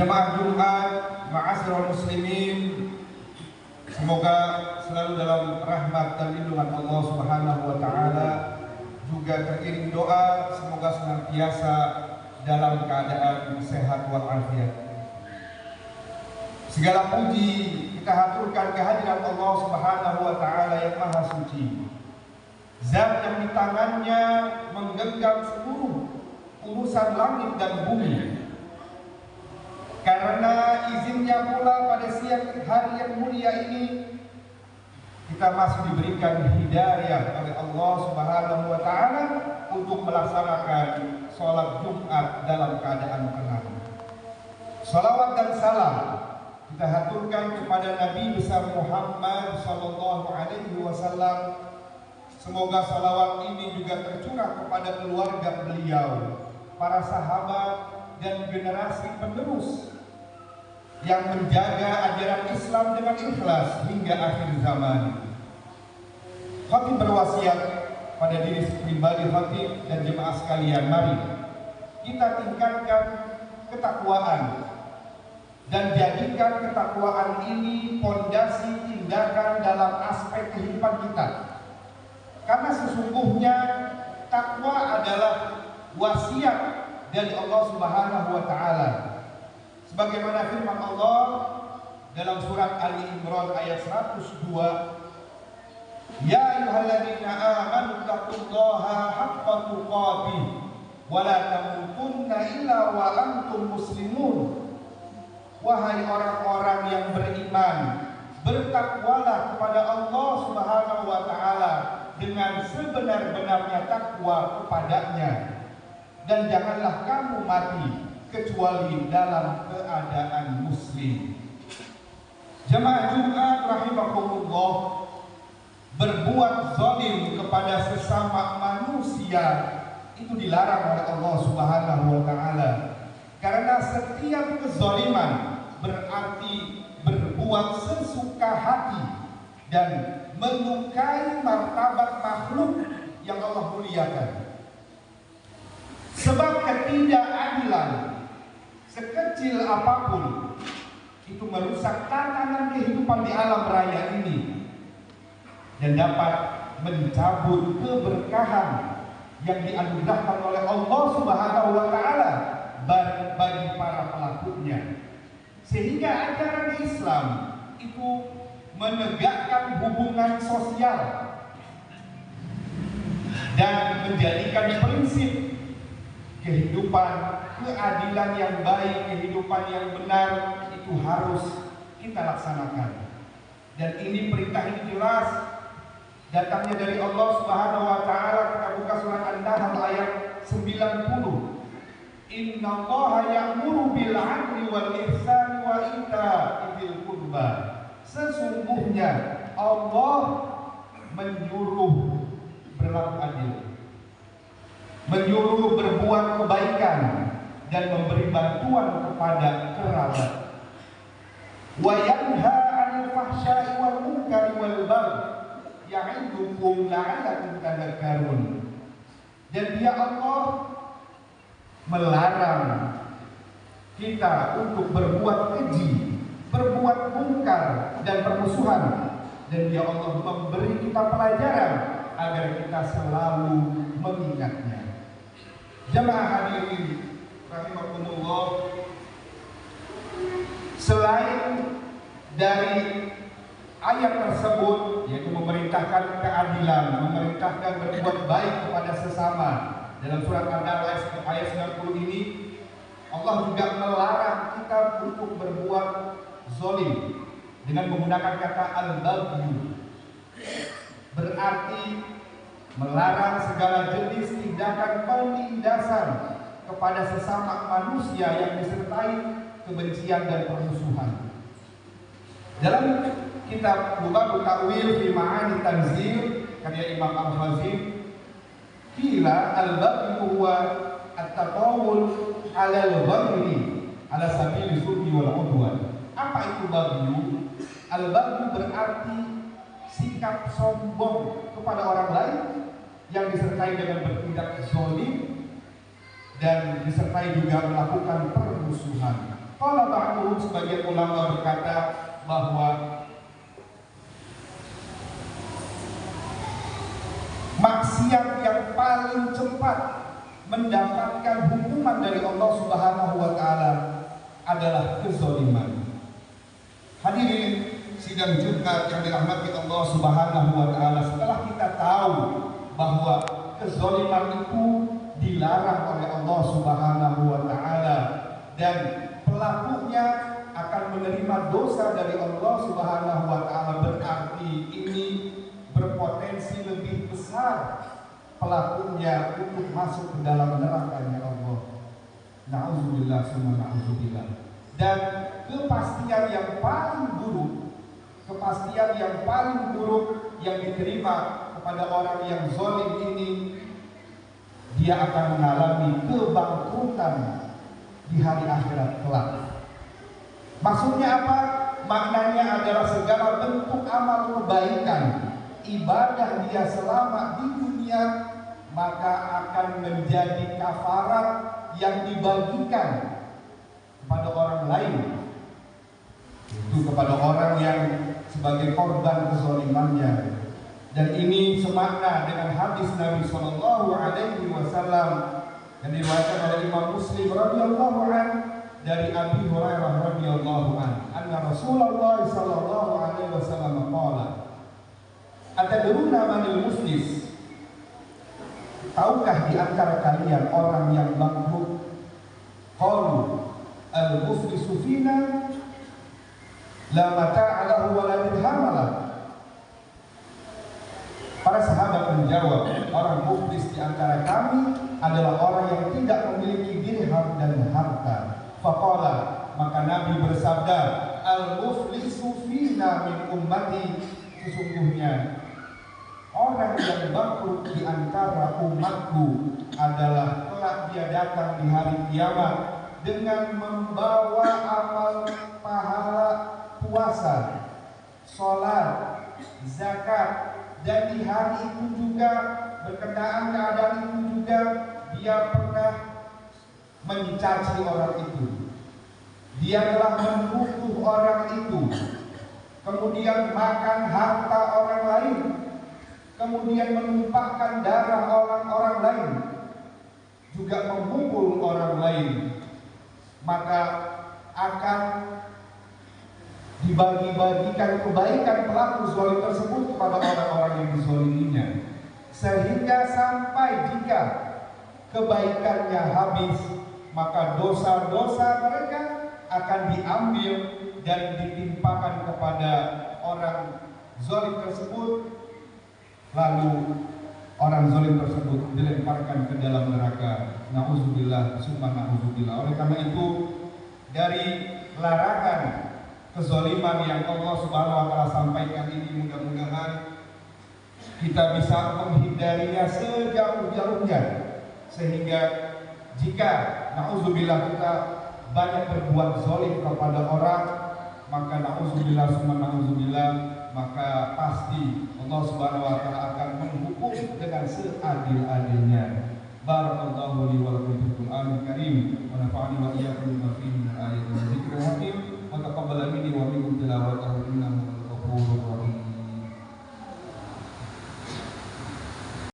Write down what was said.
Jemaah Jumat, ma'asyiral muslimin, semoga selalu dalam rahmat dan lindungan Allah Subhanahu wa taala. Juga teriring doa semoga senantiasa dalam keadaan sehat walafiat. Segala puji kita haturkan kehadiran Allah Subhanahu wa taala yang maha suci. Zat yang di tangannya menggenggam seluruh urusan langit dan bumi. Karena izinnya pula pada siang hari yang mulia ini kita masih diberikan hidayah oleh Allah Subhanahu wa taala untuk melaksanakan sholat Jumat dalam keadaan tenang. Salawat dan salam kita haturkan kepada Nabi besar Muhammad sallallahu alaihi wasallam. Semoga salawat ini juga tercurah kepada keluarga beliau, para sahabat dan generasi penerus yang menjaga ajaran Islam dengan ikhlas hingga akhir zaman. Khatib berwasiat pada diri pribadi khatib dan jemaah sekalian, mari kita tingkatkan ketakwaan dan jadikan ketakwaan ini pondasi tindakan dalam aspek kehidupan kita. Karena sesungguhnya takwa adalah wasiat dari Allah Subhanahu wa taala. Sebagaimana firman Allah dalam surat Ali Imran ayat 102, Ya ayyuhalladzina amanu taqullaha haqqa tuqatih wa la tamutunna illa wa antum muslimun. Wahai orang-orang yang beriman, bertakwalah kepada Allah Subhanahu wa taala dengan sebenar-benarnya takwa kepadanya, dan janganlah kamu mati kecuali dalam keadaan muslim. Jemaah Jumat rahimakumullah, berbuat zalim kepada sesama manusia itu dilarang oleh Allah Subhanahu wa taala. Karena setiap kezaliman berarti berbuat sesuka hati dan melukai martabat makhluk yang Allah muliakan. Sebab ketidakadilan sekecil apapun itu merusak tatanan kehidupan di alam raya ini dan dapat mencabut keberkahan yang dianugerahkan oleh Allah Subhanahu wa taala bagi para pelakunya. Sehingga ajaran Islam itu menegakkan hubungan sosial dan menjadikan prinsip kehidupan, keadilan yang baik, kehidupan yang benar itu harus kita laksanakan. Dan ini perintah ini jelas datangnya dari Allah Subhanahu wa taala. Kita buka surat An-Nahl ayat 90. Innallaha ya'muru bil 'adli wal ihsani wa ita'i dzil qurba. Sesungguhnya Allah menyuruh berlaku adil, menyuruh berbuat kebaikan dan memberi bantuan kepada kerabat. Wa yanha 'anil fahsya'i wal munkari wal baghi ya'idukum la'allakum tadhakkarun. Dan Dia Allah melarang kita untuk berbuat keji, berbuat mungkar dan permusuhan, dan Dia Allah memberi kita pelajaran agar kita selalu mengingatnya. Jemaah hadirin rahimakumullah, selain dari ayat tersebut yaitu memerintahkan keadilan, memerintahkan berbuat baik kepada sesama dalam surat An-Nahl ayat 90 ini, Allah juga melarang kita untuk berbuat zalim dengan menggunakan kata al-baghyu. Berarti melarang segala jenis tindakan penindasan kepada sesama manusia yang disertai kebencian dan permusuhan. Dalam kitab Lughatu Ta'wil fi Ma'ani Tanzil karya Imam Al-Khazin, qila al-baghyu huwa at-taqawul 'ala al-ghayri 'ala sabili zulmi wal 'udwan. Apa itu baghyu? Al-baghyu berarti sikap sombong kepada orang lain yang disertai dengan bertindak zalim dan disertai juga melakukan permusuhan. Qala ba'duhum, sebagian ulama berkata bahwa maksiat yang paling cepat mendapatkan hukuman dari Allah Subhanahu wa taala adalah kezaliman. Hadirin sidang Jumat yang dirahmati Allah Subhanahu wa taala, setelah kita tahu bahwa kezaliman itu dilarang oleh Allah Subhanahu wa taala dan pelakunya akan menerima dosa dari Allah Subhanahu wa taala, berarti ini berpotensi lebih besar pelakunya untuk masuk ke dalam nerakanya Allah. Na'udzubillah summa na'udzubillah. Dan kepastian yang paling buruk yang diterima kepada orang yang zalim ini, dia akan mengalami kebangkrutan di hari akhirat kelak. Maksudnya apa? Maknanya adalah segala bentuk amal kebaikan, ibadah dia selama di dunia, maka akan menjadi kafarat yang dibagikan kepada orang lain, itu kepada orang yang sebagai korban kezalimannya. Dan ini semakna dengan hadis Nabi Shallallahu Alaihi Wasallam yang diriwayatkan oleh Imam Muslim radhiyallahu anhu dari Abi Hurairah radhiyallahu anhu, anna Rasulullah Shallallahu Alaihi Wasallam qala, atadruna manil muflis? Tahukah di antara kalian orang yang bangkrut? Qalu al-muflisu fina la mata'a lahu wa la dirham lahu. Para sahabat menjawab, orang muflis di antara kami adalah orang yang tidak memiliki dirham dan harta. Faqala, maka Nabi bersabda, al-muflisu fina min ummati, sesungguhnya orang yang bangkrut di antara umatku adalah kelak dia datang di hari kiamat dengan membawa amal pahala puasa, sholat, zakat, dan di hari itu juga berkenaan keadaan itu juga dia pernah mencaci orang itu, dia telah menuduh orang itu, kemudian makan harta orang lain, kemudian menumpahkan darah orang lain, juga memukul orang lain, maka akan dibagi-bagikan kebaikan pelaku zalim tersebut kepada orang-orang yang dizaliminya, sehingga sampai jika kebaikannya habis, maka dosa-dosa mereka akan diambil dan ditimpakan kepada orang zalim tersebut, lalu orang zalim tersebut dilemparkan ke dalam neraka. Na'udzubillah summa na'udzubillah. Oleh karena itu, dari larangan kezaliman yang Allah Subhanahu wa taala sampaikan ini, mudah-mudahan kita bisa menghindarinya sejauh-jauhnya, sehingga jika na'udzubillah kita banyak berbuat zalim kepada orang, maka na'udzubillah summa na'udzubillah, maka pasti Allah Subhanahu wa taala akan menghukum dengan seadil-adilnya. Barakallahu li wa lakum fil Qur'anil Karim wa nafa'ani wa iyyakum bima fihi min ayatin wa dzikril hakim wa taqabbal minni wa minkum tilawatahu innahu ghafurur rahim.